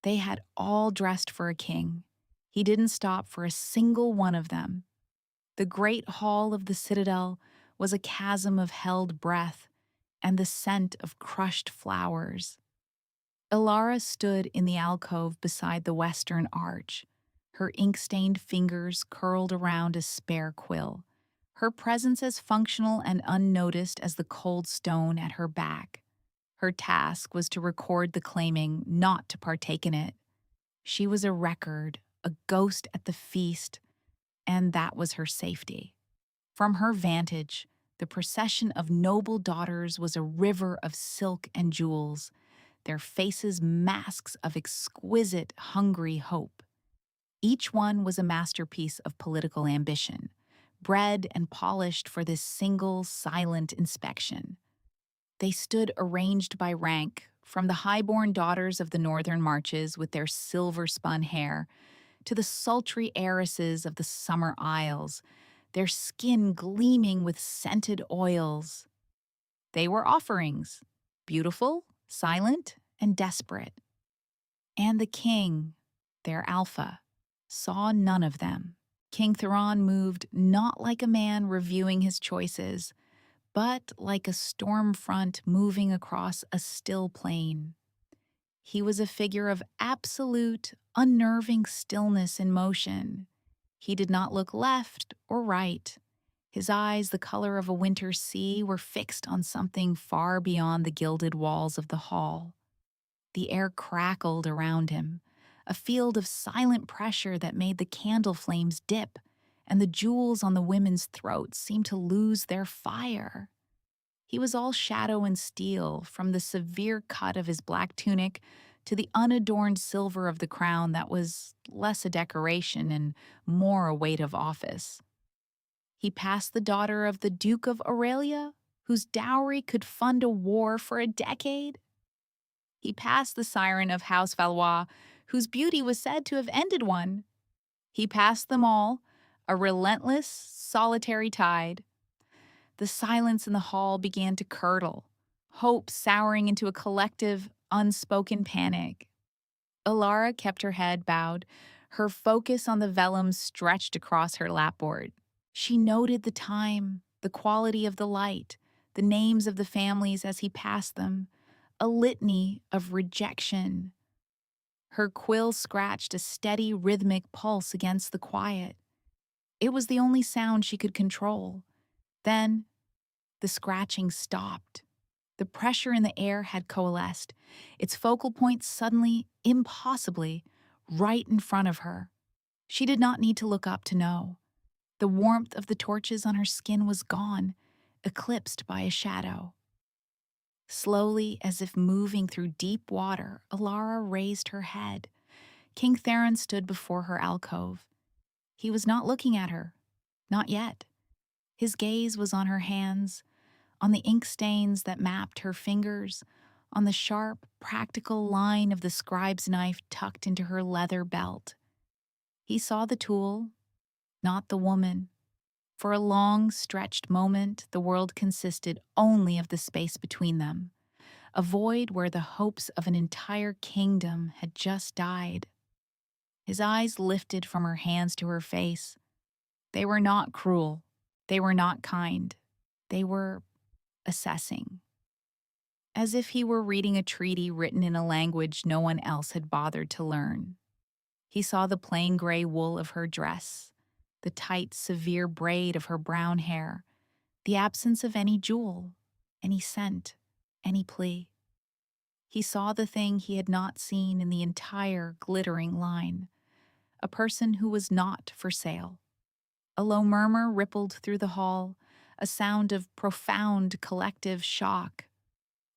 They had all dressed for a king. He didn't stop for a single one of them. The great hall of the citadel was a chasm of held breath and the scent of crushed flowers. Ilara stood in the alcove beside the western arch, her ink-stained fingers curled around a spare quill, her presence as functional and unnoticed as the cold stone at her back. Her task was to record the claiming, not to partake in it. She was a record, a ghost at the feast, and that was her safety. From her vantage, the procession of noble daughters was a river of silk and jewels, their faces masks of exquisite, hungry hope. Each one was a masterpiece of political ambition, bred and polished for this single, silent inspection. They stood arranged by rank, from the high-born daughters of the northern marches with their silver-spun hair, to the sultry heiresses of the summer isles, their skin gleaming with scented oils. They were offerings, beautiful, silent, and desperate. And the king, their alpha, saw none of them. King Theron moved not like a man reviewing his choices, but like a storm front moving across a still plain. He was a figure of absolute, unnerving stillness and motion. He did not look left or right. His eyes, the color of a winter sea, were fixed on something far beyond the gilded walls of the hall. The air crackled around him, a field of silent pressure that made the candle flames dip, and the jewels on the women's throats seemed to lose their fire. He was all shadow and steel, from the severe cut of his black tunic to the unadorned silver of the crown that was less a decoration and more a weight of office. He passed the daughter of the Duke of Aurelia, whose dowry could fund a war for a decade. He passed the siren of House Valois, whose beauty was said to have ended one. He passed them all, a relentless, solitary tide. The silence in the hall began to curdle, hope souring into a collective, unspoken panic. Ilara kept her head bowed, her focus on the vellum stretched across her lapboard. She noted the time, the quality of the light, the names of the families as he passed them, a litany of rejection. Her quill scratched a steady, rhythmic pulse against the quiet. It was the only sound she could control. Then, the scratching stopped. The pressure in the air had coalesced, its focal point suddenly, impossibly, right in front of her. She did not need to look up to know. The warmth of the torches on her skin was gone, eclipsed by a shadow. Slowly, as if moving through deep water, Ilara raised her head. King Theron stood before her alcove. He was not looking at her. Not yet. His gaze was on her hands, on the ink stains that mapped her fingers, on the sharp, practical line of the scribe's knife tucked into her leather belt. He saw the tool, not the woman. For a long, stretched moment, the world consisted only of the space between them, a void where the hopes of an entire kingdom had just died. His eyes lifted from her hands to her face. They were not cruel. They were not kind. They were assessing. As if he were reading a treaty written in a language no one else had bothered to learn. He saw the plain gray wool of her dress, the tight, severe braid of her brown hair, the absence of any jewel, any scent, any plea. He saw the thing he had not seen in the entire glittering line, a person who was not for sale. A low murmur rippled through the hall, a sound of profound collective shock.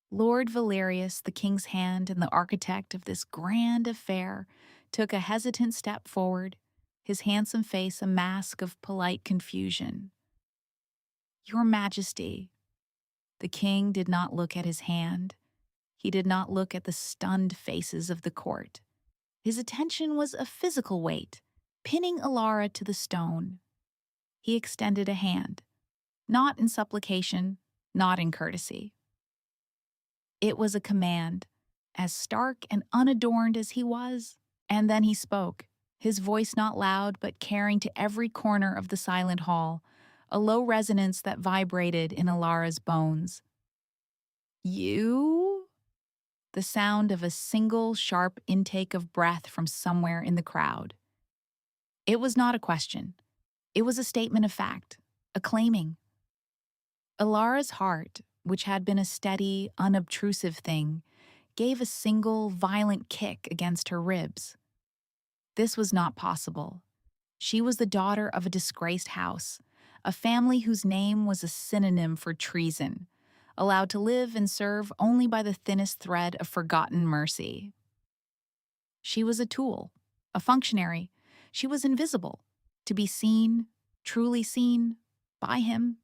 Lord Valerius, the king's hand and the architect of this grand affair, took a hesitant step forward, his handsome face a mask of polite confusion. "Your Majesty." The king did not look at his hand. He did not look at the stunned faces of the court. His attention was a physical weight, pinning Ilara to the stone. He extended a hand, not in supplication, not in courtesy. It was a command, as stark and unadorned as he was. And then he spoke, his voice not loud but carrying to every corner of the silent hall, a low resonance that vibrated in Alara's bones. You? The sound of a single sharp intake of breath from somewhere in the crowd. It was not a question. It was a statement of fact, a claiming. Alara's heart, which had been a steady, unobtrusive thing, gave a single, violent kick against her ribs. This was not possible. She was the daughter of a disgraced house, a family whose name was a synonym for treason, allowed to live and serve only by the thinnest thread of forgotten mercy. She was a tool, a functionary. She was invisible, to be seen, truly seen, by him.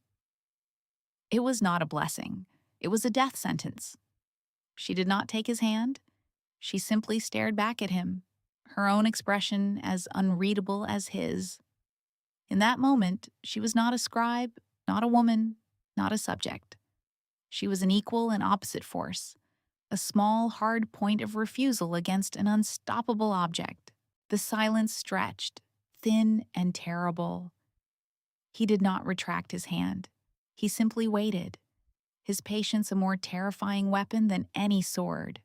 It was not a blessing. It was a death sentence. She did not take his hand. She simply stared back at him, her own expression as unreadable as his. In that moment, she was not a scribe, not a woman, not a subject. She was an equal and opposite force, a small, hard point of refusal against an unstoppable object. The silence stretched, thin and terrible. He did not retract his hand. He simply waited, his patience a more terrifying weapon than any sword.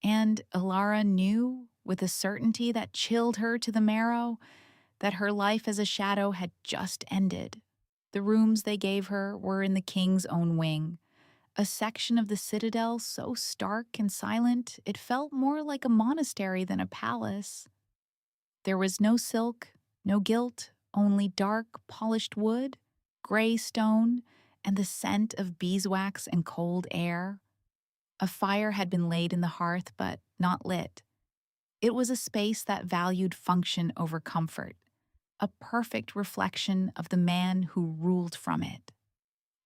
And Alara knew, with a certainty that chilled her to the marrow, that her life as a shadow had just ended. The rooms they gave her were in the king's own wing, a section of the citadel so stark and silent it felt more like a monastery than a palace. There was no silk, no gilt, only dark, polished wood, gray stone, and the scent of beeswax and cold air. A fire had been laid in the hearth, but not lit. It was a space that valued function over comfort, a perfect reflection of the man who ruled from it.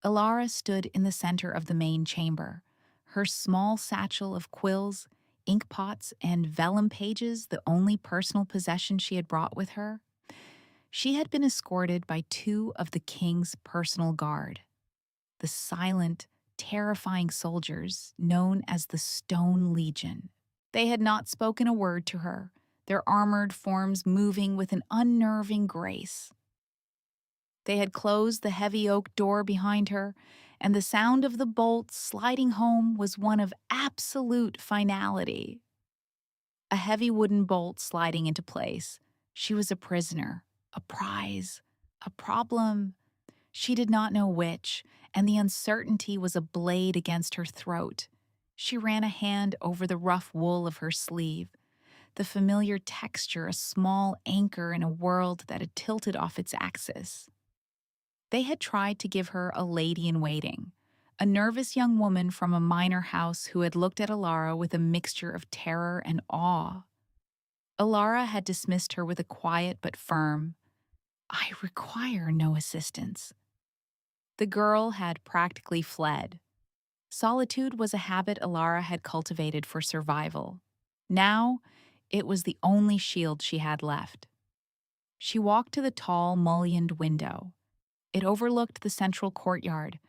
Alara stood in the center of the main chamber, her small satchel of quills, ink pots, and vellum pages the only personal possession she had brought with her. She had been escorted by two of the king's personal guard, the silent, terrifying soldiers known as the Stone Legion. They had not spoken a word to her, their armored forms moving with an unnerving grace. They had closed the heavy oak door behind her, and the sound of the bolt sliding home was one of absolute finality. A heavy wooden bolt sliding into place. She was a prisoner, a prize, a problem. She did not know which, and the uncertainty was a blade against her throat. She ran a hand over the rough wool of her sleeve, the familiar texture a small anchor in a world that had tilted off its axis. They had tried to give her a lady-in-waiting, a nervous young woman from a minor house who had looked at Alara with a mixture of terror and awe. Alara had dismissed her with a quiet but firm, "I require no assistance." The girl had practically fled. Solitude was a habit Alara had cultivated for survival. Now, it was the only shield she had left. She walked to the tall, mullioned window. It overlooked the central courtyard,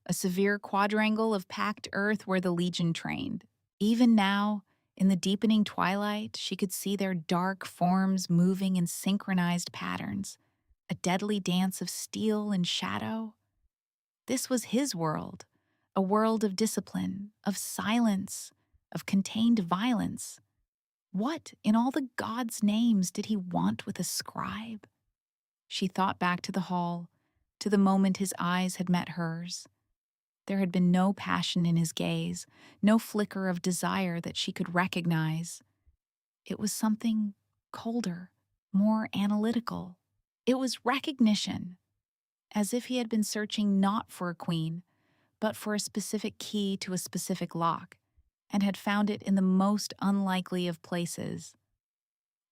a severe quadrangle of packed earth where the Legion trained. Even now, in the deepening twilight, she could see their dark forms moving in synchronized patterns, a deadly dance of steel and shadow. This was his world, a world of discipline, of silence, of contained violence. What, in all the gods' names, did he want with a scribe? She thought back to the hall, to the moment his eyes had met hers. There had been no passion in his gaze, no flicker of desire that she could recognize. It was something colder, more analytical. It was recognition, as if he had been searching not for a queen, but for a specific key to a specific lock, and had found it in the most unlikely of places.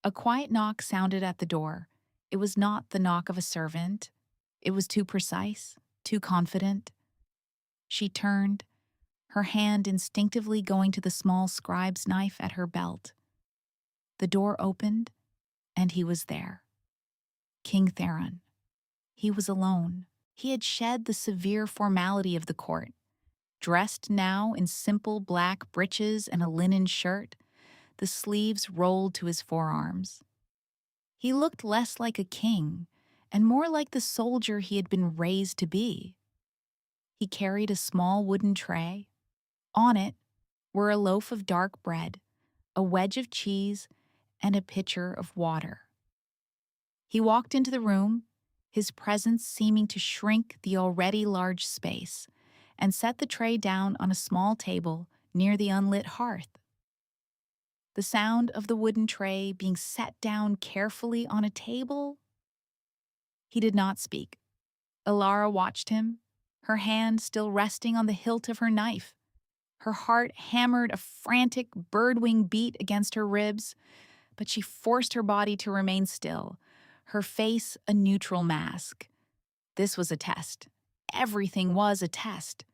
A quiet knock sounded at the door. It was not the knock of a servant. It was too precise, too confident. She turned, her hand instinctively going to the small scribe's knife at her belt. The door opened, and he was there. King Theron. He was alone. He had shed the severe formality of the court, dressed now in simple black breeches and a linen shirt, the sleeves rolled to his forearms. He looked less like a king and more like the soldier he had been raised to be. He carried a small wooden tray. On it were a loaf of dark bread, a wedge of cheese, and a pitcher of water. He walked into the room, his presence seeming to shrink the already large space, and set the tray down on a small table near the unlit hearth. The sound of the wooden tray being set down carefully on a table. He did not speak. Alara watched him, her hand still resting on the hilt of her knife. Her heart hammered a frantic birdwing beat against her ribs, but she forced her body to remain still, her face a neutral mask. This was a test. Everything was a test.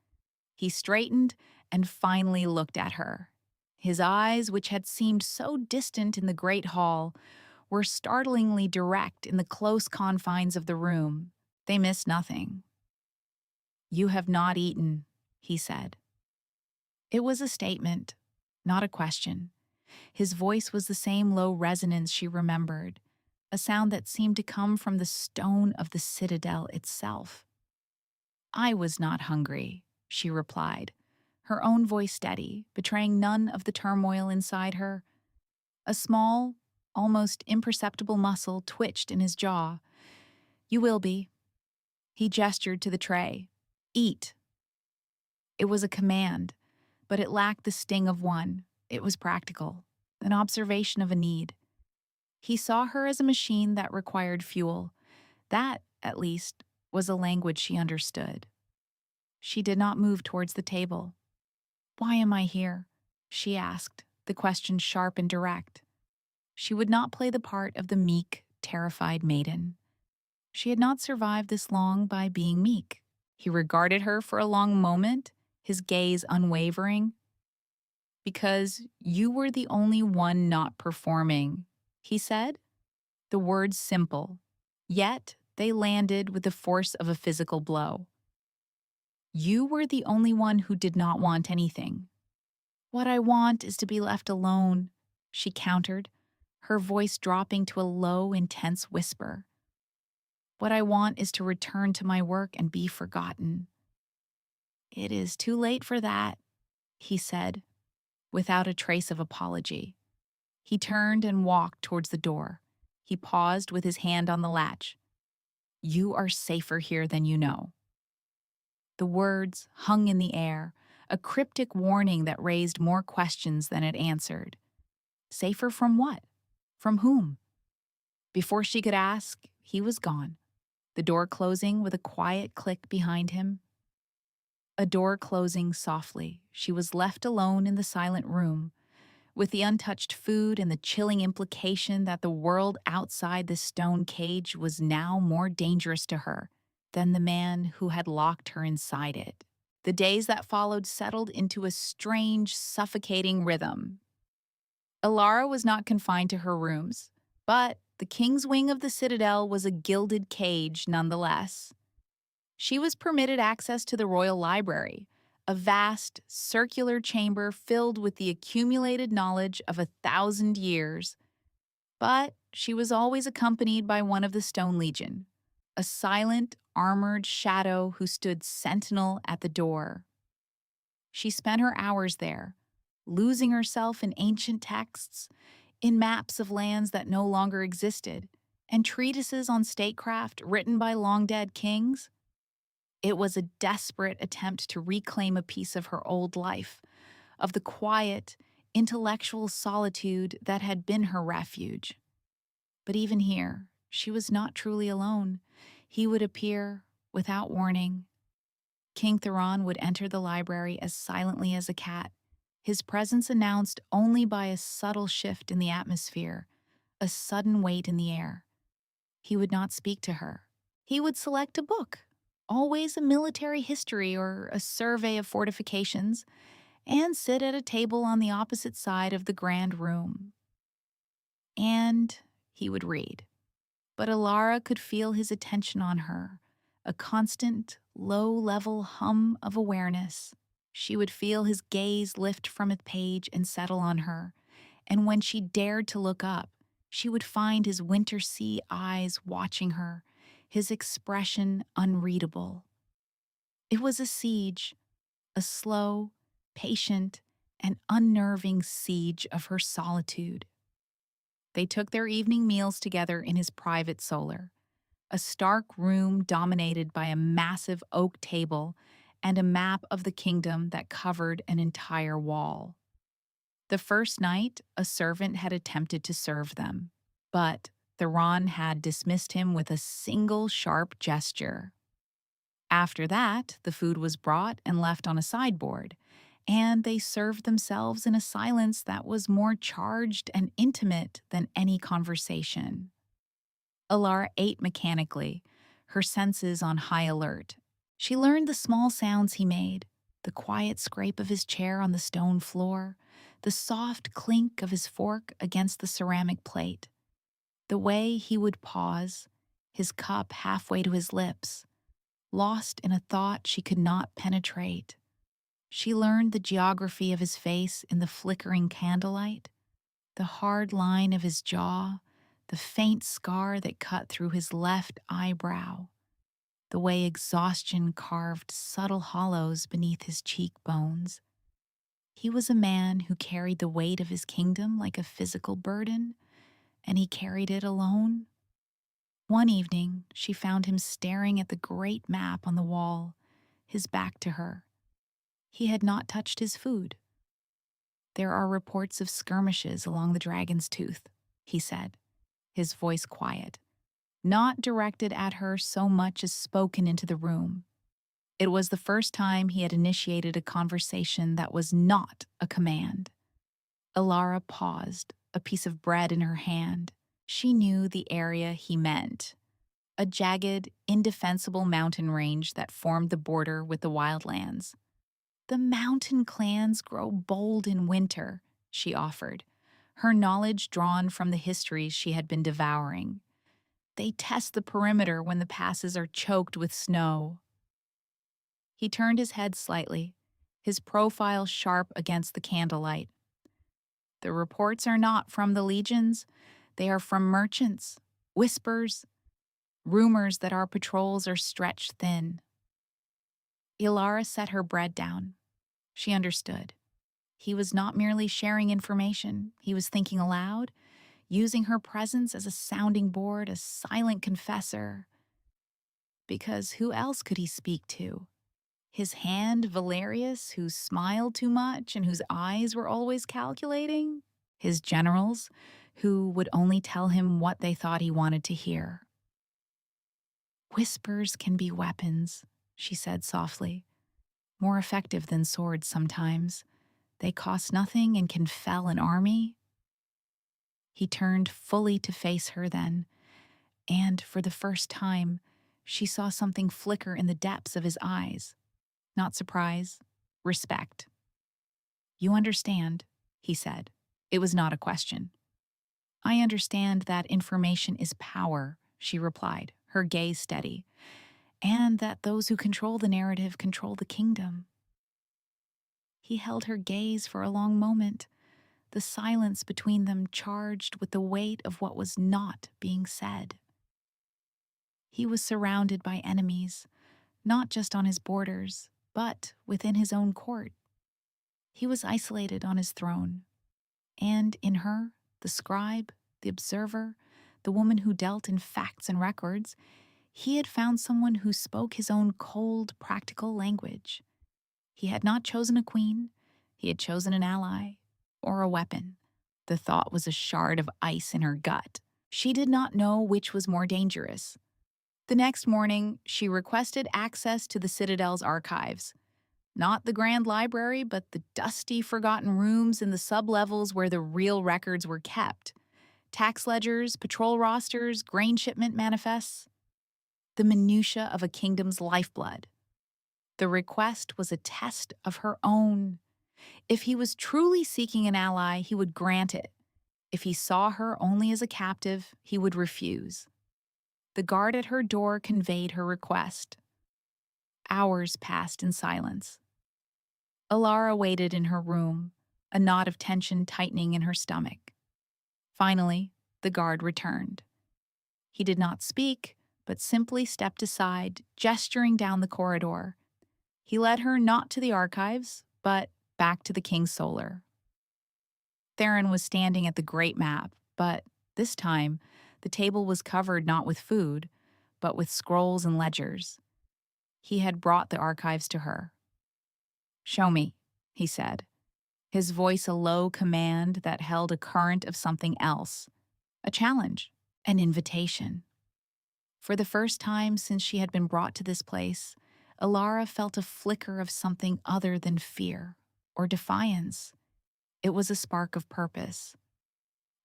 He straightened and finally looked at her. His eyes, which had seemed so distant in the great hall, were startlingly direct in the close confines of the room. They missed nothing. "You have not eaten," he said. It was a statement, not a question. His voice was the same low resonance she remembered, a sound that seemed to come from the stone of the citadel itself. "I was not hungry," she replied, her own voice steady, betraying none of the turmoil inside her. A small, almost imperceptible muscle twitched in his jaw. "You will be." He gestured to the tray. "Eat." It was a command, but it lacked the sting of one. It was practical, an observation of a need. He saw her as a machine that required fuel. That, at least, was a language she understood. She did not move towards the table. "Why am I here?" she asked, the question sharp and direct. She would not play the part of the meek, terrified maiden. She had not survived this long by being meek. He regarded her for a long moment, his gaze unwavering. "Because you were the only one not performing," he said. The words simple, yet they landed with the force of a physical blow. "You were the only one who did not want anything." "What I want is to be left alone," she countered, her voice dropping to a low, intense whisper. "What I want is to return to my work and be forgotten." "It is too late for that," he said, without a trace of apology. He turned and walked towards the door. He paused with his hand on the latch. "You are safer here than you know." The words hung in the air, a cryptic warning that raised more questions than it answered. Safer from what? From whom? Before she could ask, he was gone, the door closing with a quiet click behind him. A door closing softly, she was left alone in the silent room, with the untouched food and the chilling implication that the world outside the stone cage was now more dangerous to her than the man who had locked her inside it. The days that followed settled into a strange, suffocating rhythm. Alara was not confined to her rooms, but the king's wing of the citadel was a gilded cage nonetheless. She was permitted access to the royal library, a vast, circular chamber filled with the accumulated knowledge of 1,000 years. But she was always accompanied by one of the Stone Legion, a silent, armored shadow who stood sentinel at the door. She spent her hours there, losing herself in ancient texts, in maps of lands that no longer existed, and treatises on statecraft written by long-dead kings. It was a desperate attempt to reclaim a piece of her old life, of the quiet, intellectual solitude that had been her refuge. But even here, she was not truly alone. He would appear without warning. King Theron would enter the library as silently as a cat, his presence announced only by a subtle shift in the atmosphere, a sudden weight in the air. He would not speak to her. He would select a book, always a military history or a survey of fortifications, and sit at a table on the opposite side of the grand room. And he would read. But Alara could feel his attention on her, a constant, low-level hum of awareness. She would feel his gaze lift from a page and settle on her, and when she dared to look up, she would find his winter sea eyes watching her, his expression unreadable. It was a siege, a slow, patient, and unnerving siege of her solitude. They took their evening meals together in his private solar, a stark room dominated by a massive oak table and a map of the kingdom that covered an entire wall. The first night, a servant had attempted to serve them, but Theron had dismissed him with a single sharp gesture. After that, the food was brought and left on a sideboard, and they served themselves in a silence that was more charged and intimate than any conversation. Alara ate mechanically, her senses on high alert. She learned the small sounds he made, the quiet scrape of his chair on the stone floor, the soft clink of his fork against the ceramic plate, the way he would pause, his cup halfway to his lips, lost in a thought she could not penetrate. She learned the geography of his face in the flickering candlelight, the hard line of his jaw, the faint scar that cut through his left eyebrow, the way exhaustion carved subtle hollows beneath his cheekbones. He was a man who carried the weight of his kingdom like a physical burden, and he carried it alone. One evening, she found him staring at the great map on the wall, his back to her. He had not touched his food. "There are reports of skirmishes along the Dragon's Tooth," he said, his voice quiet, not directed at her so much as spoken into the room. It was the first time he had initiated a conversation that was not a command. Alara paused, a piece of bread in her hand. She knew the area he meant. A jagged, indefensible mountain range that formed the border with the wildlands. "The mountain clans grow bold in winter," she offered, her knowledge drawn from the histories she had been devouring. "They test the perimeter when the passes are choked with snow." He turned his head slightly, his profile sharp against the candlelight. "The reports are not from the legions. They are from merchants, whispers, rumors that our patrols are stretched thin." Ilara set her bread down. She understood. He was not merely sharing information, he was thinking aloud, using her presence as a sounding board, a silent confessor. Because who else could he speak to? His hand, Valerius, who smiled too much and whose eyes were always calculating? His generals, who would only tell him what they thought he wanted to hear? "Whispers can be weapons," she said softly. "More effective than swords sometimes. They cost nothing and can fell an army." He turned fully to face her then, and for the first time, she saw something flicker in the depths of his eyes. Not surprise, respect. "You understand," he said. It was not a question. "I understand that information is power," she replied, her gaze steady, "and that those who control the narrative control the kingdom." He held her gaze for a long moment, the silence between them charged with the weight of what was not being said. He was surrounded by enemies, not just on his borders, but within his own court. He was isolated on his throne, and in her, the scribe, the observer, the woman who dealt in facts and records, he had found someone who spoke his own cold, practical language. He had not chosen a queen, he had chosen an ally, or a weapon. The thought was a shard of ice in her gut. She did not know which was more dangerous. The next morning, she requested access to the Citadel's archives. Not the grand library, but the dusty, forgotten rooms in the sublevels where the real records were kept. Tax ledgers, patrol rosters, grain shipment manifests. The minutiae of a kingdom's lifeblood. The request was a test of her own. If he was truly seeking an ally, he would grant it. If he saw her only as a captive, he would refuse. The guard at her door conveyed her request. Hours passed in silence. Alara waited in her room, a knot of tension tightening in her stomach. Finally, the guard returned. He did not speak, but simply stepped aside, gesturing down the corridor. He led her not to the archives, but back to the King's Solar. Theron was standing at the great map, but this time, the table was covered not with food, but with scrolls and ledgers. He had brought the archives to her. "Show me," he said, his voice a low command that held a current of something else, a challenge, an invitation. For the first time since she had been brought to this place, Alara felt a flicker of something other than fear or defiance. It was a spark of purpose.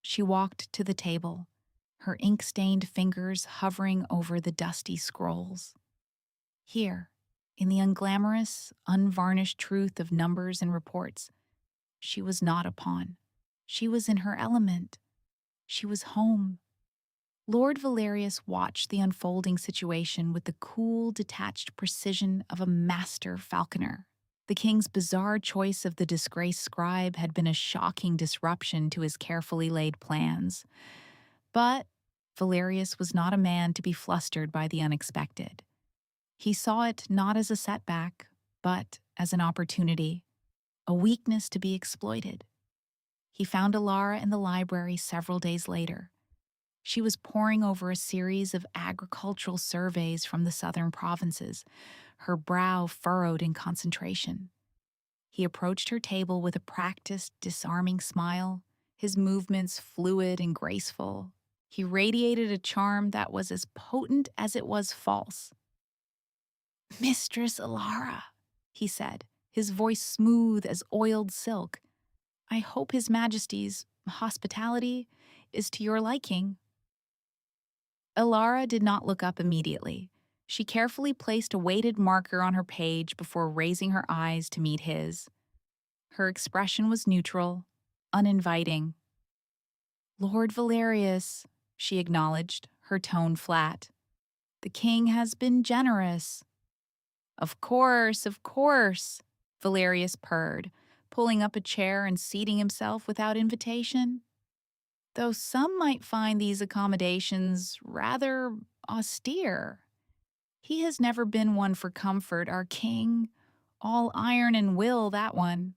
She walked to the table, her ink-stained fingers hovering over the dusty scrolls. Here, in the unglamorous, unvarnished truth of numbers and reports, she was not a pawn. She was in her element. She was home. Lord Valerius watched the unfolding situation with the cool, detached precision of a master falconer. The king's bizarre choice of the disgraced scribe had been a shocking disruption to his carefully laid plans. But Valerius was not a man to be flustered by the unexpected. He saw it not as a setback, but as an opportunity, a weakness to be exploited. He found Alara in the library several days later. She was poring over a series of agricultural surveys from the southern provinces, her brow furrowed in concentration. He approached her table with a practiced, disarming smile, his movements fluid and graceful. He radiated a charm that was as potent as it was false. "Mistress Alara," he said, his voice smooth as oiled silk. "I hope His Majesty's hospitality is to your liking." Alara did not look up immediately. She carefully placed a weighted marker on her page before raising her eyes to meet his. Her expression was neutral, uninviting. "Lord Valerius," she acknowledged, her tone flat. "The king has been generous." Of course," Valerius purred, pulling up a chair and seating himself without invitation. "Though some might find these accommodations rather austere. He has never been one for comfort, our king. All iron and will, that one."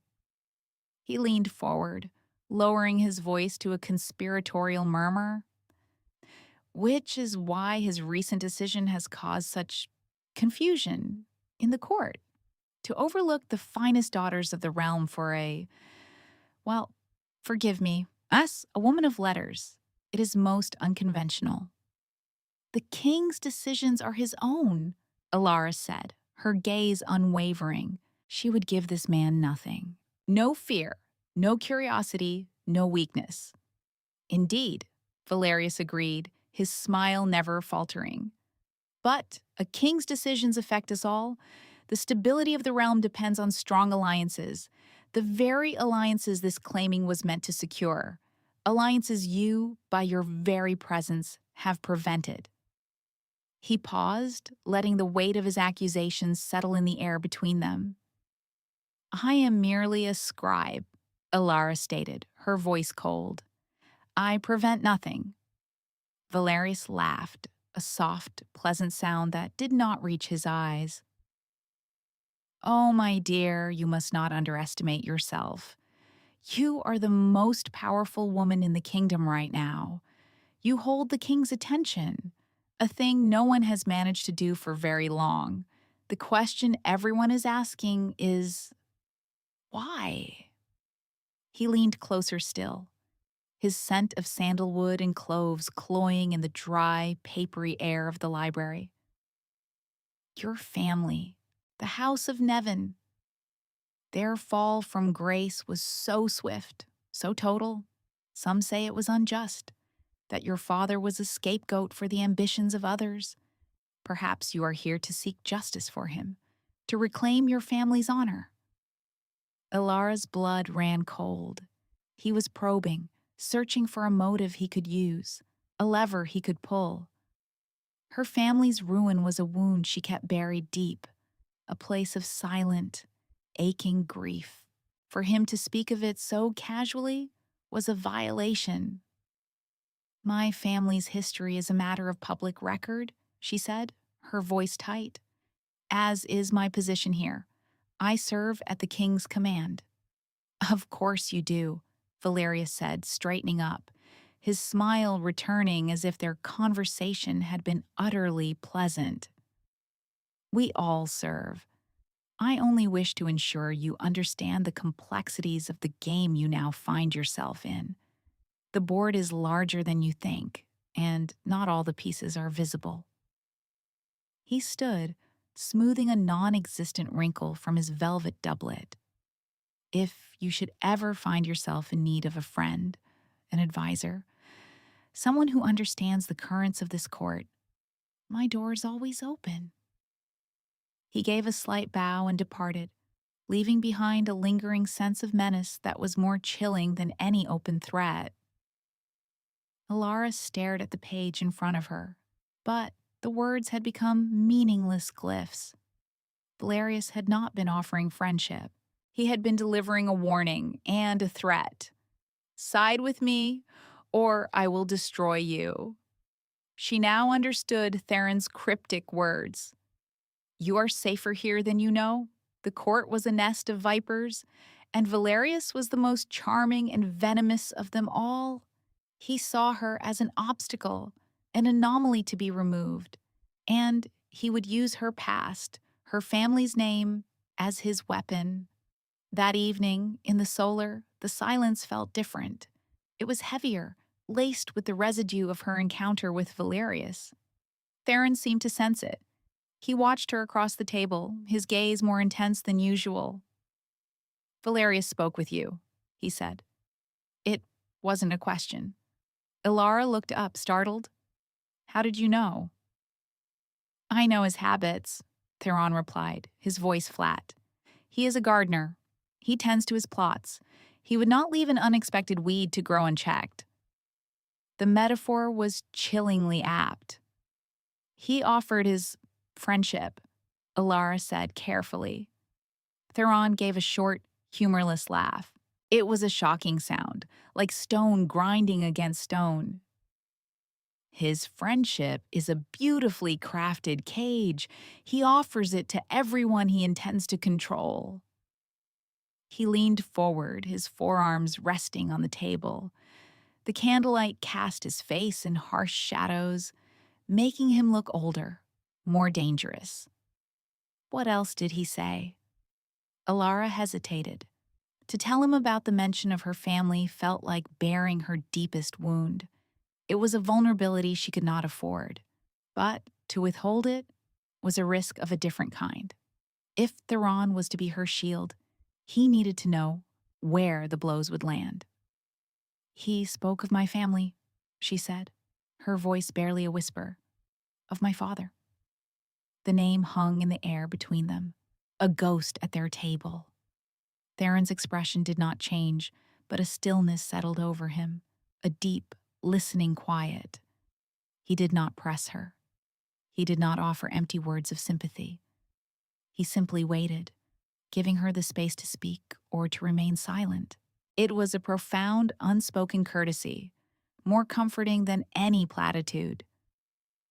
He leaned forward, lowering his voice to a conspiratorial murmur. "Which is why his recent decision has caused such confusion in the court. To overlook the finest daughters of the realm for well, forgive me, us, a woman of letters. It is most unconventional." "The king's decisions are his own," Alara said, her gaze unwavering. She would give this man nothing. No fear, no curiosity, no weakness. "Indeed," Valerius agreed, his smile never faltering. "But a king's decisions affect us all. The stability of the realm depends on strong alliances, the very alliances this claiming was meant to secure, alliances you, by your very presence, have prevented." He paused, letting the weight of his accusations settle in the air between them. "I am merely a scribe," Alara stated, her voice cold. "I prevent nothing." Valerius laughed, a soft, pleasant sound that did not reach his eyes. "Oh, my dear, you must not underestimate yourself. You are the most powerful woman in the kingdom right now. You hold the king's attention, a thing no one has managed to do for very long. The question everyone is asking is, why?" He leaned closer still, his scent of sandalwood and cloves cloying in the dry, papery air of the library. "Your family, the House of Nevin. Their fall from grace was so swift, so total, some say it was unjust, that your father was a scapegoat for the ambitions of others. Perhaps you are here to seek justice for him, to reclaim your family's honor." Alara's blood ran cold. He was probing, searching for a motive he could use, a lever he could pull. Her family's ruin was a wound she kept buried deep, a place of silent, aching grief. For him to speak of it so casually was a violation. "My family's history is a matter of public record," she said, her voice tight, "as is my position here. I serve at the king's command." "Of course you do," Valerius said, straightening up, his smile returning as if their conversation had been utterly pleasant. "We all serve. I only wish to ensure you understand the complexities of the game you now find yourself in. The board is larger than you think, and not all the pieces are visible." He stood, smoothing a non-existent wrinkle from his velvet doublet. "If you should ever find yourself in need of a friend, an advisor, someone who understands the currents of this court, my door is always open." He gave a slight bow and departed, leaving behind a lingering sense of menace that was more chilling than any open threat. Alara stared at the page in front of her, but the words had become meaningless glyphs. Valerius had not been offering friendship. He had been delivering a warning and a threat. "Side with me, or I will destroy you." She now understood Theron's cryptic words. "You are safer here than you know." The court was a nest of vipers, and Valerius was the most charming and venomous of them all. He saw her as an obstacle, an anomaly to be removed, and he would use her past, her family's name, as his weapon. That evening, in the solar, the silence felt different. It was heavier, laced with the residue of her encounter with Valerius. Theron seemed to sense it. He watched her across the table, his gaze more intense than usual. "Valerius spoke with you," he said. It wasn't a question. Ilara looked up, startled. "How did you know?" "I know his habits," Theron replied, his voice flat. "He is a gardener. He tends to his plots. He would not leave an unexpected weed to grow unchecked." The metaphor was chillingly apt. "He offered his friendship," Ilara said carefully. Theron gave a short, humorless laugh. It was a shocking sound, like stone grinding against stone. "His friendship is a beautifully crafted cage. He offers it to everyone he intends to control." He leaned forward, his forearms resting on the table. The candlelight cast his face in harsh shadows, making him look older, more dangerous. What else did he say? Alara hesitated. To tell him about the mention of her family felt like bearing her deepest wound. It was a vulnerability she could not afford. But to withhold it was a risk of a different kind. If Theron was to be her shield, he needed to know where the blows would land. "He spoke of my family," she said, her voice barely a whisper. "Of my father." The name hung in the air between them, a ghost at their table. Theron's expression did not change, but a stillness settled over him, a deep, listening quiet. He did not press her. He did not offer empty words of sympathy. He simply waited, giving her the space to speak or to remain silent. It was a profound, unspoken courtesy, more comforting than any platitude.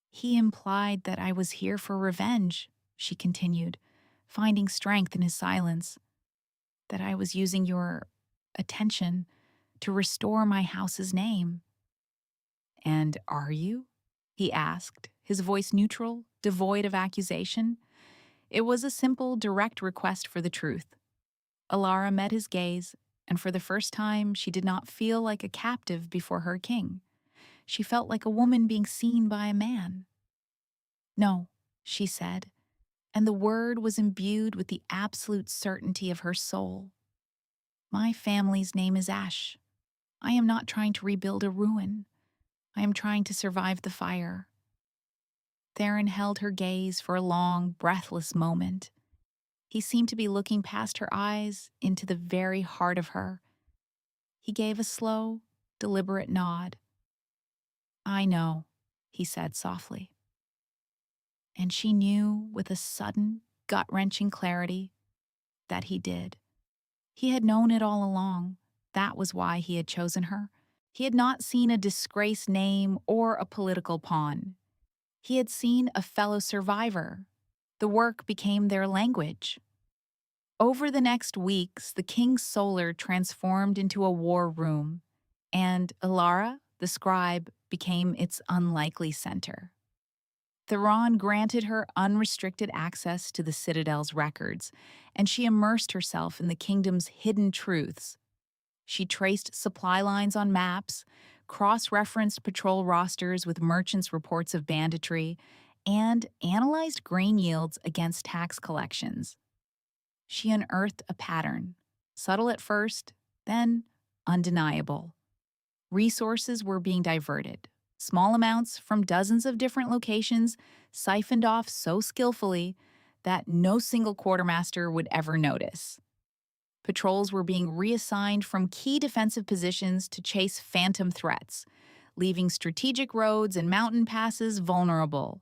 "He implied that I was here for revenge," she continued, finding strength in his silence. "That I was using your attention to restore my house's name." "And are you?" he asked, his voice neutral, devoid of accusation. It was a simple, direct request for the truth. Alara met his gaze, and for the first time she did not feel like a captive before her king. She felt like a woman being seen by a man. "No," she said, and the word was imbued with the absolute certainty of her soul. "My family's name is Ash. I am not trying to rebuild a ruin. I am trying to survive the fire." Theron held her gaze for a long, breathless moment. He seemed to be looking past her eyes into the very heart of her. He gave a slow, deliberate nod. "I know," he said softly. And she knew with a sudden, gut-wrenching clarity that he did. He had known it all along. That was why he had chosen her. He had not seen a disgraced name or a political pawn. He had seen a fellow survivor. The work became their language. Over the next weeks, the king's solar transformed into a war room, and Ilara, the scribe, became its unlikely center. Theron granted her unrestricted access to the Citadel's records, and she immersed herself in the kingdom's hidden truths. She traced supply lines on maps, cross-referenced patrol rosters with merchants' reports of banditry, and analyzed grain yields against tax collections. She unearthed a pattern, subtle at first, then undeniable. Resources were being diverted, small amounts from dozens of different locations, siphoned off so skillfully that no single quartermaster would ever notice. Patrols were being reassigned from key defensive positions to chase phantom threats, leaving strategic roads and mountain passes vulnerable.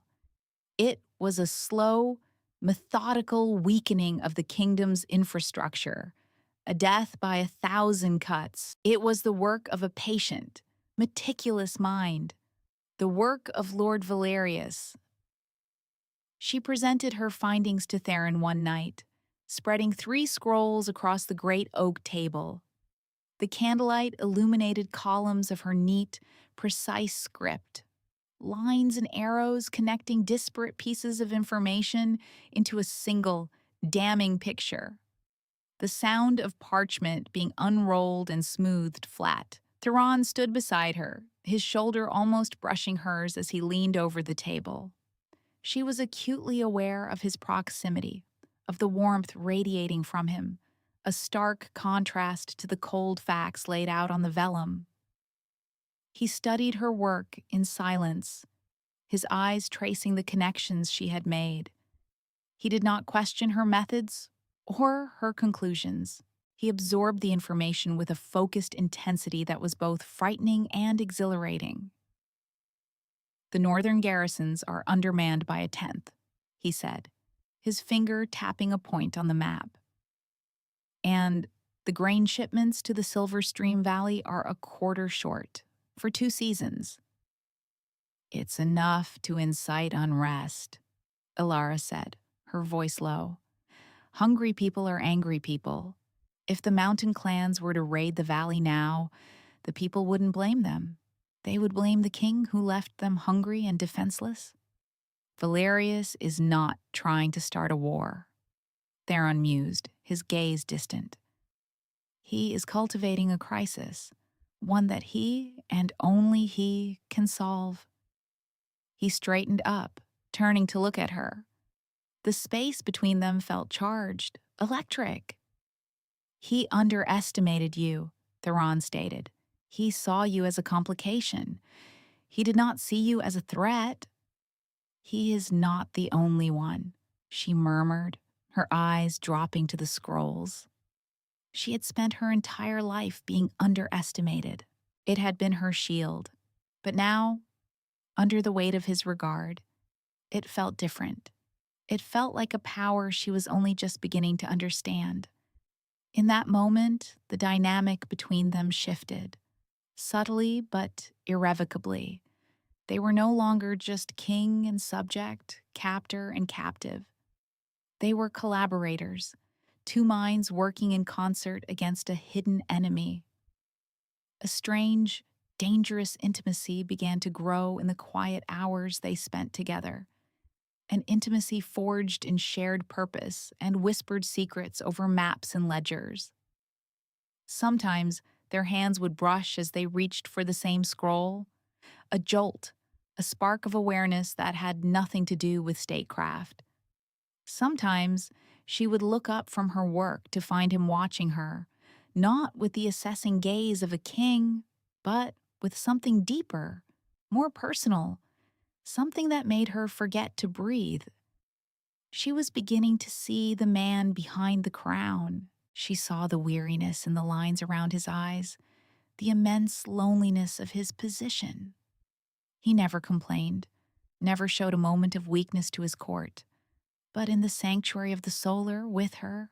It was a slow, methodical weakening of the kingdom's infrastructure, a death by 1,000 cuts. It was the work of a patient, meticulous mind, the work of Lord Valerius. She presented her findings to Theron one night, spreading 3 scrolls across the great oak table. The candlelight illuminated columns of her neat, precise script, lines and arrows connecting disparate pieces of information into a single, damning picture. The sound of parchment being unrolled and smoothed flat. Theron stood beside her, his shoulder almost brushing hers as he leaned over the table. She was acutely aware of his proximity, of the warmth radiating from him, a stark contrast to the cold facts laid out on the vellum. He studied her work in silence, his eyes tracing the connections she had made. He did not question her methods or her conclusions. He absorbed the information with a focused intensity that was both frightening and exhilarating. "The northern garrisons are undermanned by 1/10, he said, his finger tapping a point on the map. "And the grain shipments to the Silver Stream Valley are a quarter short, for 2 seasons. "It's enough to incite unrest," Ilara said, her voice low. "Hungry people are angry people. If the mountain clans were to raid the valley now, the people wouldn't blame them. They would blame the king who left them hungry and defenseless. Valerius is not trying to start a war." Theron mused, his gaze distant. "He is cultivating a crisis, one that he and only he can solve." He straightened up, turning to look at her. The space between them felt charged, electric. "He underestimated you," Theron stated. "He saw you as a complication. He did not see you as a threat." "He is not the only one," she murmured, her eyes dropping to the scrolls. She had spent her entire life being underestimated. It had been her shield. But now, under the weight of his regard, it felt different. It felt like a power she was only just beginning to understand. In that moment, the dynamic between them shifted, subtly but irrevocably. They were no longer just king and subject, captor and captive. They were collaborators, 2 minds working in concert against a hidden enemy. A strange, dangerous intimacy began to grow in the quiet hours they spent together. An intimacy forged in shared purpose and whispered secrets over maps and ledgers. Sometimes their hands would brush as they reached for the same scroll, a jolt, a spark of awareness that had nothing to do with statecraft. Sometimes she would look up from her work to find him watching her, not with the assessing gaze of a king, but with something deeper, more personal, something that made her forget to breathe. She was beginning to see the man behind the crown. She saw the weariness in the lines around his eyes, the immense loneliness of his position. He never complained, never showed a moment of weakness to his court. But in the sanctuary of the solar with her,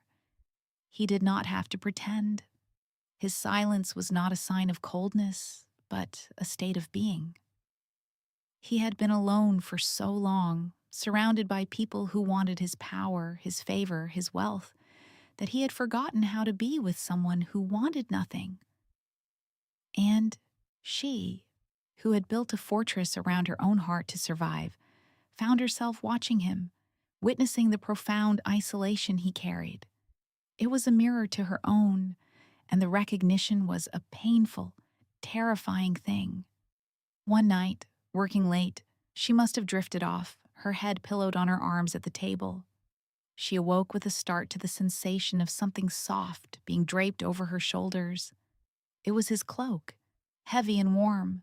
He did not have to pretend. His silence was not a sign of coldness, but a state of being. He had been alone for so long, surrounded by people who wanted his power, his favor, his wealth, that he had forgotten how to be with someone who wanted nothing. And she, who had built a fortress around her own heart to survive, found herself watching him, witnessing the profound isolation he carried. It was a mirror to her own, and the recognition was a painful, terrifying thing. One night, working late, she must have drifted off, her head pillowed on her arms at the table. She awoke with a start to the sensation of something soft being draped over her shoulders. It was his cloak, heavy and warm,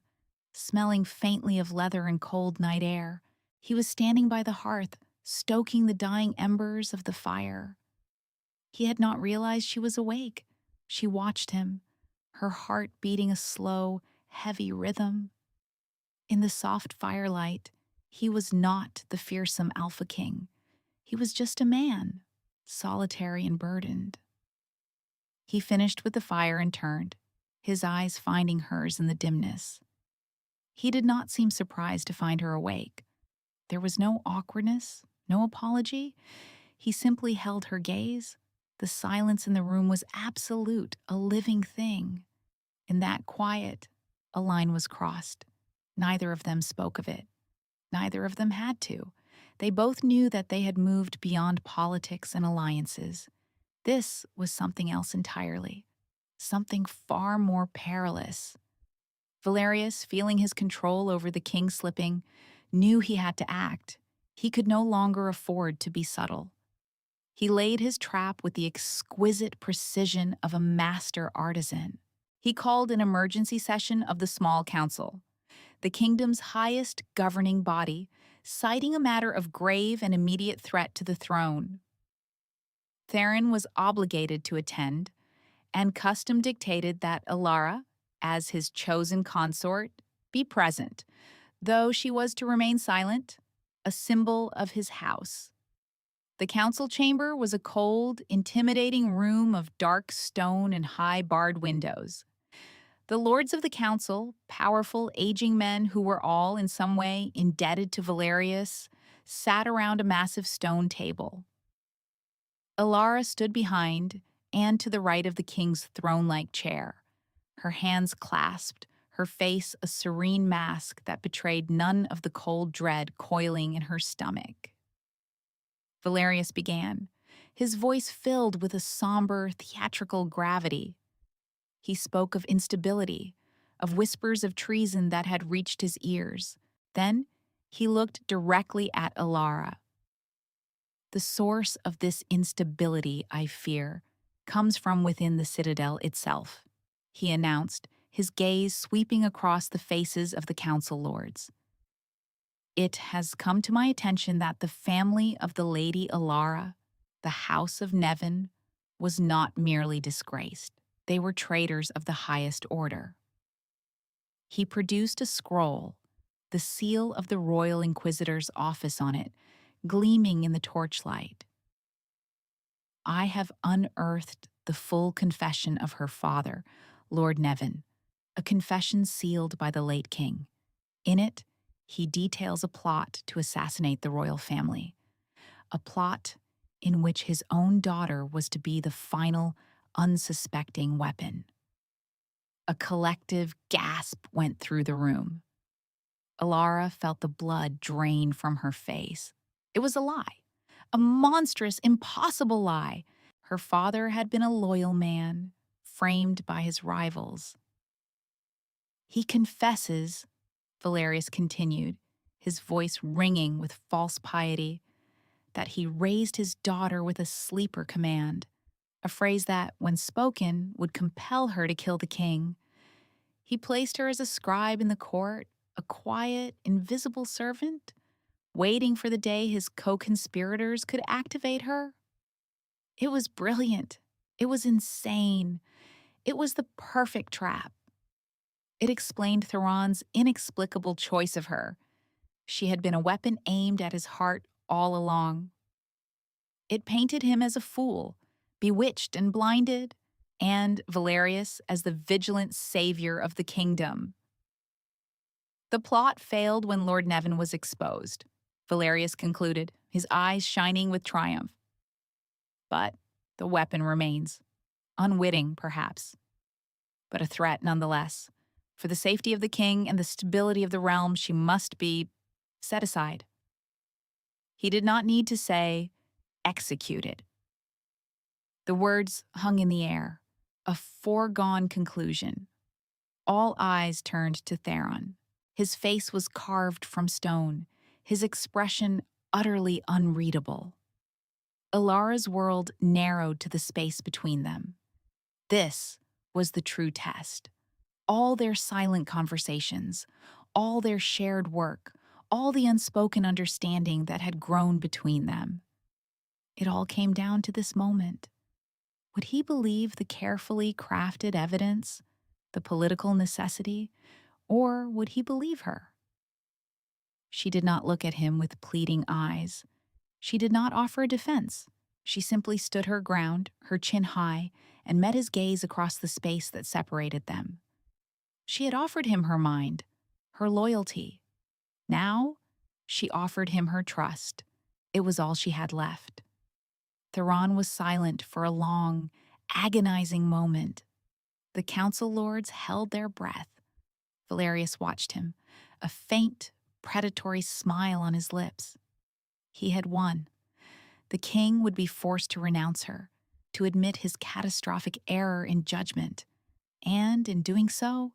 smelling faintly of leather and cold night air. He was standing by the hearth, stoking the dying embers of the fire. He had not realized she was awake. She watched him, her heart beating a slow, heavy rhythm. In the soft firelight, he was not the fearsome Alpha King. He was just a man, solitary and burdened. He finished with the fire and turned, his eyes finding hers in the dimness. He did not seem surprised to find her awake. There was no awkwardness, no apology. He simply held her gaze. The silence in the room was absolute, a living thing. In that quiet, a line was crossed. Neither of them spoke of it. Neither of them had to. They both knew that they had moved beyond politics and alliances. This was something else entirely, something far more perilous. Valerius, feeling his control over the king slipping, knew he had to act. He could no longer afford to be subtle. He laid his trap with the exquisite precision of a master artisan. He called an emergency session of the small council, the kingdom's highest governing body, citing a matter of grave and immediate threat to the throne. Theron was obligated to attend, and custom dictated that Alara, as his chosen consort, be present, though she was to remain silent, a symbol of his house. The council chamber was a cold, intimidating room of dark stone and high barred windows. The lords of the council, powerful, aging men who were all in some way indebted to Valerius, sat around a massive stone table. Alara stood behind and to the right of the king's throne-like chair, her hands clasped, her face a serene mask that betrayed none of the cold dread coiling in her stomach. Valerius began, his voice filled with a somber, theatrical gravity. He spoke of instability, of whispers of treason that had reached his ears. Then he looked directly at Alara. The source of this instability, I fear, comes from within the citadel itself, he announced, his gaze sweeping across the faces of the council lords. It has come to my attention that the family of the Lady Alara, the House of Nevin, was not merely disgraced. They were traitors of the highest order. He produced a scroll, the seal of the Royal Inquisitor's office on it, gleaming in the torchlight. I have unearthed the full confession of her father, Lord Nevin, a confession sealed by the late king. In it, he details a plot to assassinate the royal family, a plot in which his own daughter was to be the final, unsuspecting weapon. A collective gasp went through the room. Alara felt the blood drain from her face. It was a lie, a monstrous, impossible lie. Her father had been a loyal man, framed by his rivals. He confesses, Valerius continued, his voice ringing with false piety, that he raised his daughter with a sleeper command, a phrase that, when spoken, would compel her to kill the king. He placed her as a scribe in the court, a quiet, invisible servant, waiting for the day his co-conspirators could activate her. It was brilliant. It was insane. It was the perfect trap. It explained Theron's inexplicable choice of her. She had been a weapon aimed at his heart all along. It painted him as a fool, bewitched and blinded, and Valerius as the vigilant savior of the kingdom. The plot failed when Lord Nevin was exposed, Valerius concluded, his eyes shining with triumph. But the weapon remains, unwitting perhaps, but a threat nonetheless. For the safety of the king and the stability of the realm, she must be set aside. He did not need to say, executed. The words hung in the air, a foregone conclusion. All eyes turned to Theron. His face was carved from stone, his expression utterly unreadable. Ilara's world narrowed to the space between them. This was the true test. All their silent conversations, all their shared work, all the unspoken understanding that had grown between them. It all came down to this moment. Would he believe the carefully crafted evidence, the political necessity, or would he believe her? She did not look at him with pleading eyes. She did not offer a defense. She simply stood her ground, her chin high, and met his gaze across the space that separated them. She had offered him her mind, her loyalty. Now, she offered him her trust. It was all she had left. Theron was silent for a long, agonizing moment. The council lords held their breath. Valerius watched him, a faint, predatory smile on his lips. He had won. The king would be forced to renounce her, to admit his catastrophic error in judgment, and in doing so,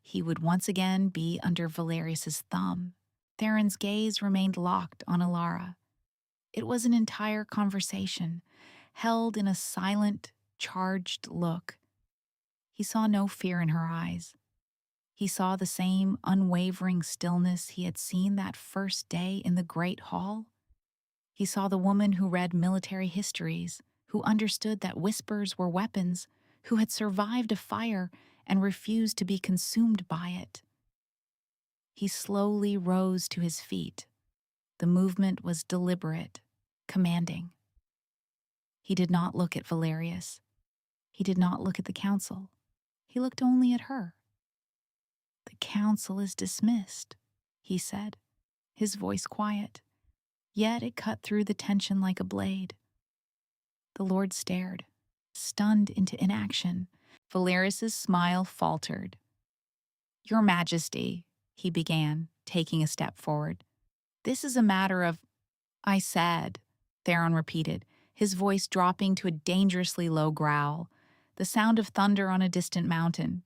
he would once again be under Valerius's thumb. Theron's gaze remained locked on Ilara. It was an entire conversation, held in a silent, charged look. He saw no fear in her eyes. He saw the same unwavering stillness he had seen that first day in the Great Hall. He saw the woman who read military histories, who understood that whispers were weapons, who had survived a fire and refused to be consumed by it. He slowly rose to his feet. The movement was deliberate, commanding. He did not look at Valerius. He did not look at the council. He looked only at her. "The council is dismissed," he said, his voice quiet, yet it cut through the tension like a blade. The Lord stared, stunned into inaction. Valerius's smile faltered. "Your Majesty," he began, taking a step forward. "This is a matter of—" "I said," Theron repeated, his voice dropping to a dangerously low growl, the sound of thunder on a distant mountain,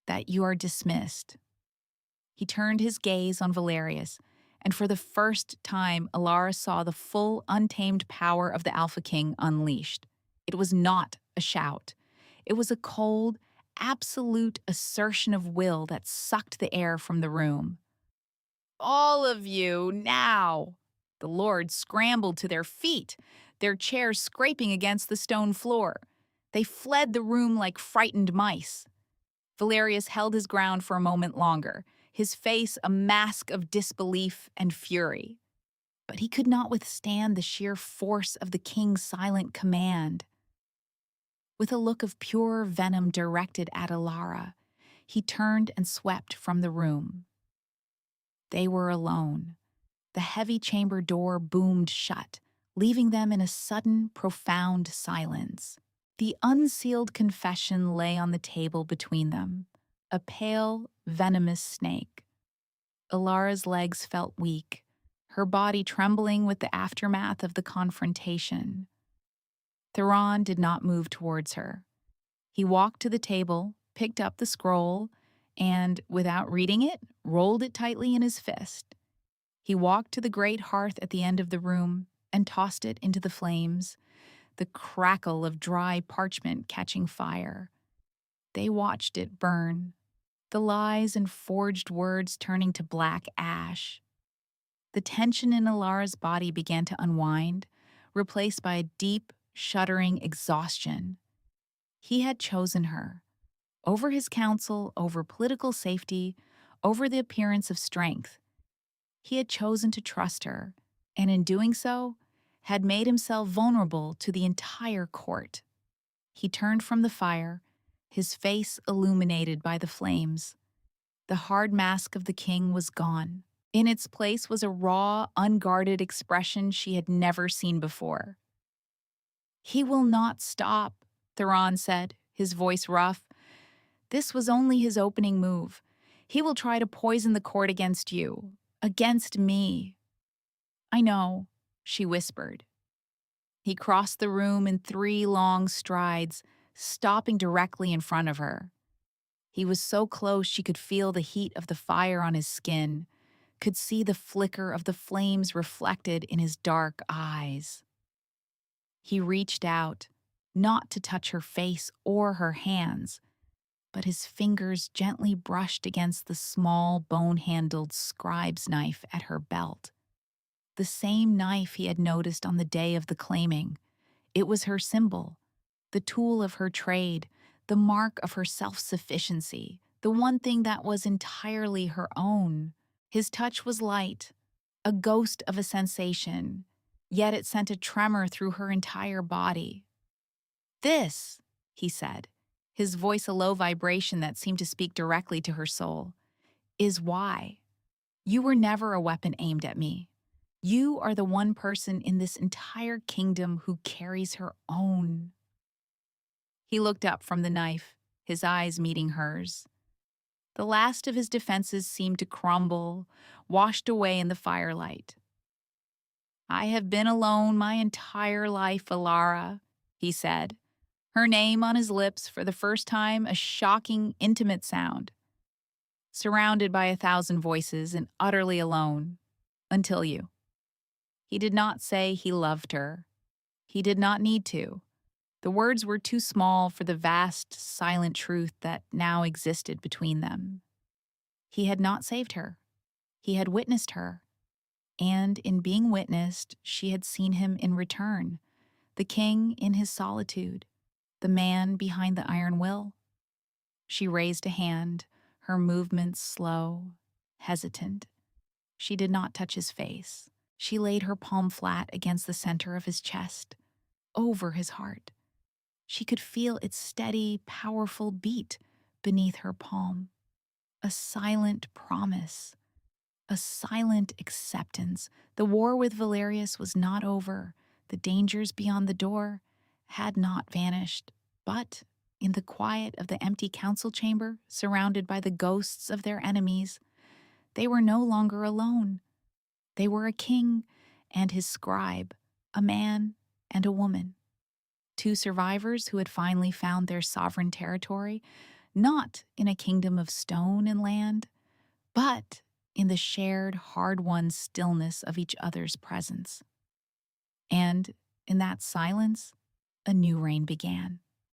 "that you are dismissed." He turned his gaze on Valerius, and for the first time Ilara saw the full, untamed power of the Alpha King unleashed. It was not a shout. It was a cold, absolute assertion of will that sucked the air from the room. "All of you, now!" The lords scrambled to their feet, their chairs scraping against the stone floor. They fled the room like frightened mice. Valerius held his ground for a moment longer, his face a mask of disbelief and fury. But he could not withstand the sheer force of the king's silent command. With a look of pure venom directed at Ilara, he turned and swept from the room. They were alone. The heavy chamber door boomed shut, leaving them in a sudden, profound silence. The unsealed confession lay on the table between them, a pale, venomous snake. Ilara's legs felt weak, her body trembling with the aftermath of the confrontation. Theron did not move towards her. He walked to the table, picked up the scroll, and, without reading it, rolled it tightly in his fist. He walked to the great hearth at the end of the room and tossed it into the flames, the crackle of dry parchment catching fire. They watched it burn, the lies and forged words turning to black ash. The tension in Ilara's body began to unwind, replaced by a deep, shuddering exhaustion. He had chosen her, over his counsel, over political safety, over the appearance of strength. He had chosen to trust her, and in doing so, had made himself vulnerable to the entire court. He turned from the fire, his face illuminated by the flames. The hard mask of the king was gone. In its place was a raw, unguarded expression she had never seen before. "He will not stop," Theron said, his voice rough. "This was only his opening move. He will try to poison the court against you, against me." "I know," she whispered. He crossed the room in 3 long strides, stopping directly in front of her. He was so close she could feel the heat of the fire on his skin, could see the flicker of the flames reflected in his dark eyes. He reached out, not to touch her face or her hands, but his fingers gently brushed against the small, bone-handled scribe's knife at her belt. The same knife he had noticed on the day of the claiming. It was her symbol, the tool of her trade, the mark of her self-sufficiency, the one thing that was entirely her own. His touch was light, a ghost of a sensation, yet it sent a tremor through her entire body. "This," he said, his voice a low vibration that seemed to speak directly to her soul, "is why. You were never a weapon aimed at me. You are the one person in this entire kingdom who carries her own." He looked up from the knife, his eyes meeting hers. The last of his defenses seemed to crumble, washed away in the firelight. "I have been alone my entire life, Alara," he said, her name on his lips for the first time, a shocking, intimate sound. "Surrounded by 1,000 voices and utterly alone. Until you." He did not say he loved her. He did not need to. The words were too small for the vast, silent truth that now existed between them. He had not saved her. He had witnessed her. And in being witnessed, she had seen him in return, the king in his solitude, the man behind the iron will. She raised a hand, her movements slow, hesitant. She did not touch his face. She laid her palm flat against the center of his chest, over his heart. She could feel its steady, powerful beat beneath her palm. A silent promise, a silent acceptance. The war with Valerius was not over. The dangers beyond the door had not vanished. But in the quiet of the empty council chamber, surrounded by the ghosts of their enemies, they were no longer alone. They were a king and his scribe, a man and a woman. 2 survivors who had finally found their sovereign territory, not in a kingdom of stone and land, but in the shared, hard-won stillness of each other's presence. And in that silence, a new reign began.